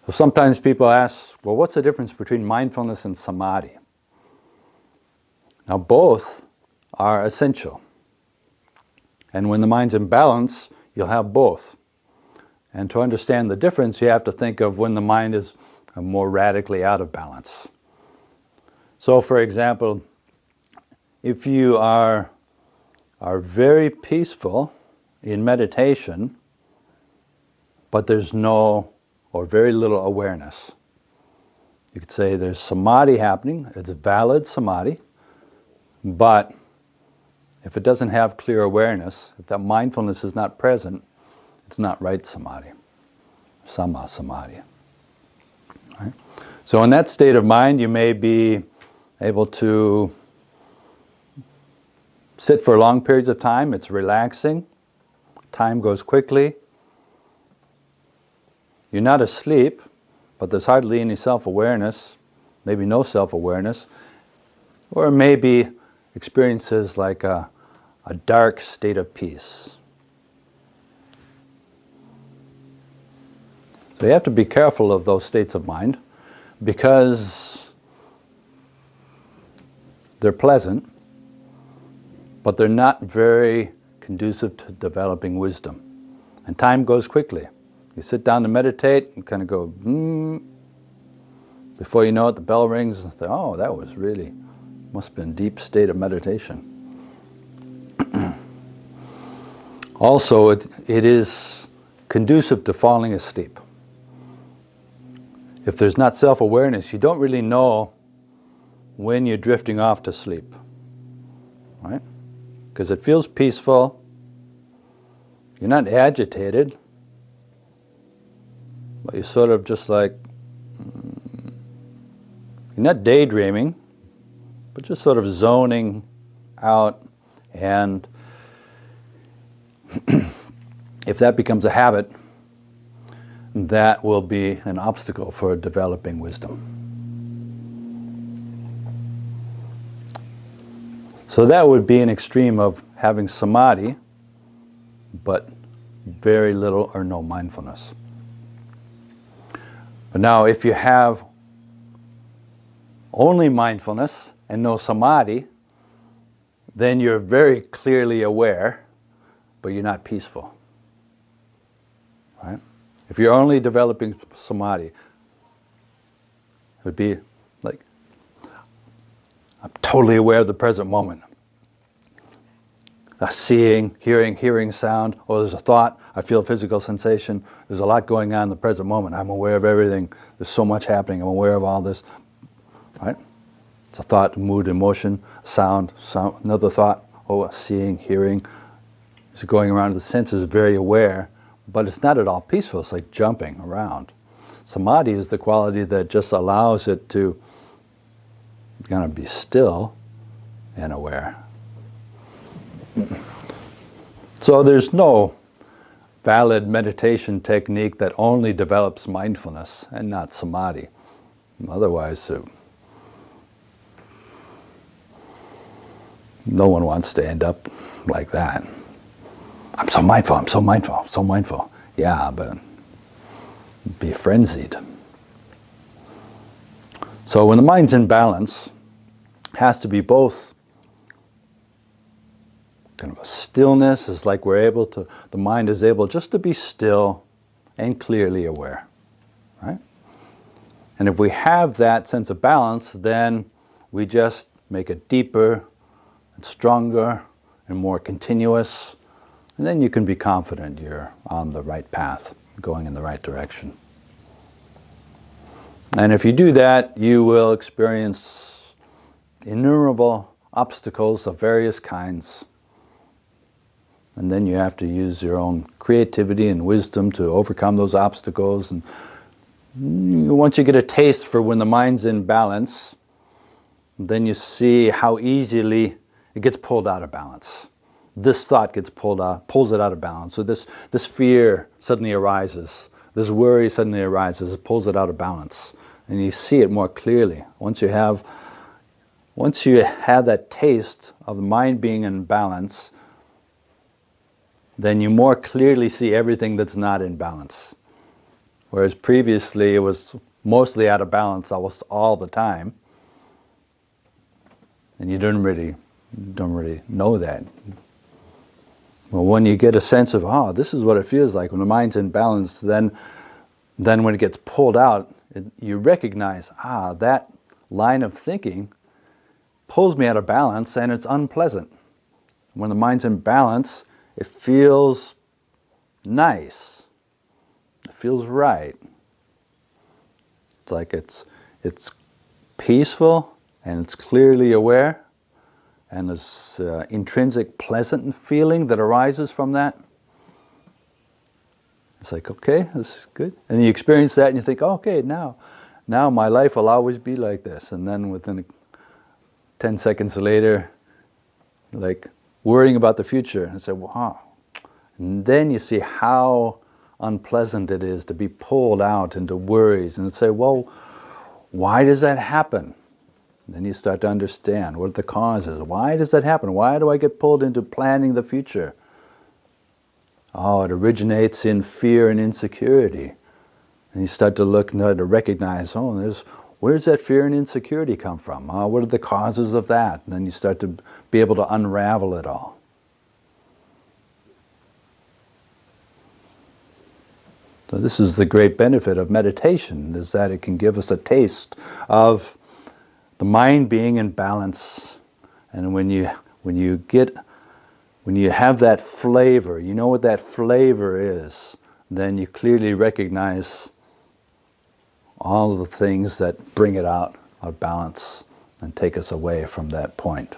So sometimes people ask, well, what's the difference between mindfulness and samadhi? Now, both are essential. And when the mind's in balance, you'll have both. And to understand the difference, you have to think of when the mind is more radically out of balance. So, for example, if you are very peaceful in meditation, but there's no or very little awareness, you could say there's samadhi happening, it's valid samadhi, but if it doesn't have clear awareness, if that mindfulness is not present, it's not right samadhi, sama samadhi. Right? So in that state of mind, you may be able to sit for long periods of time. It's relaxing. Time goes quickly. You're not asleep, but there's hardly any self-awareness, maybe no self-awareness, or maybe experiences like a dark state of peace. So you have to be careful of those states of mind because they're pleasant, but they're not very conducive to developing wisdom. And time goes quickly. You sit down to meditate and kind of go, Before you know it, the bell rings and think, oh, that was really, must have been a deep state of meditation. Also, it is conducive to falling asleep. If there's not self-awareness, you don't really know when you're drifting off to sleep, right? Because it feels peaceful, you're not agitated, but you're sort of just like, you're not daydreaming, but just sort of zoning out. And if that becomes a habit, that will be an obstacle for developing wisdom. So that would be an extreme of having samadhi, but very little or no mindfulness. But now if you have only mindfulness and no samadhi, then you're very clearly aware, but you're not peaceful. Right? If you're only developing samadhi, it would be like, I'm totally aware of the present moment. Seeing, hearing sound, or there's a thought, I feel a physical sensation, there's a lot going on in the present moment, I'm aware of everything, there's so much happening, I'm aware of all this, right? It's a thought, mood, emotion, sound, another thought, seeing, hearing, it's going around, the senses very aware, but it's not at all peaceful, it's like jumping around. Samadhi is the quality that just allows it to kind of be still and aware. So there's no valid meditation technique that only develops mindfulness and not samadhi. Otherwise, no one wants to end up like that. I'm so mindful. Yeah, but be frenzied. So when the mind's in balance, it has to be both kind of a stillness, is like the mind is able just to be still and clearly aware, right? And if we have that sense of balance, then we just make it deeper and stronger and more continuous, and then you can be confident you're on the right path, going in the right direction. And if you do that, you will experience innumerable obstacles of various kinds. And then you have to use your own creativity and wisdom to overcome those obstacles. And once you get a taste for when the mind's in balance, then you see how easily it gets pulled out of balance. This thought gets pulls it out of balance. So this fear suddenly arises. This worry suddenly arises. It pulls it out of balance. And you see it more clearly. Once you have that taste of the mind being in balance, then you more clearly see everything that's not in balance. Whereas previously it was mostly out of balance almost all the time. And you don't really know that. Well, when you get a sense of, oh, this is what it feels like when the mind's in balance, then when it gets pulled out, you recognize, that line of thinking pulls me out of balance and it's unpleasant. When the mind's in balance, it feels nice. It feels right. It's like it's peaceful and it's clearly aware, and there's intrinsic pleasant feeling that arises from that. It's like, okay, this is good. And you experience that and you think, okay, now my life will always be like this. And then within 10 seconds later, like worrying about the future, and say, wow. And then you see how unpleasant it is to be pulled out into worries and say, well, why does that happen? And then you start to understand what the cause is. Why does that happen? Why do I get pulled into planning the future? Oh, it originates in fear and insecurity. And you start to look and to recognize, where does that fear and insecurity come from? What are the causes of that? And then you start to be able to unravel it all. So this is the great benefit of meditation, is that it can give us a taste of the mind being in balance. And when you have that flavor, you know what that flavor is, then you clearly recognize all the things that bring it out of balance and take us away from that point.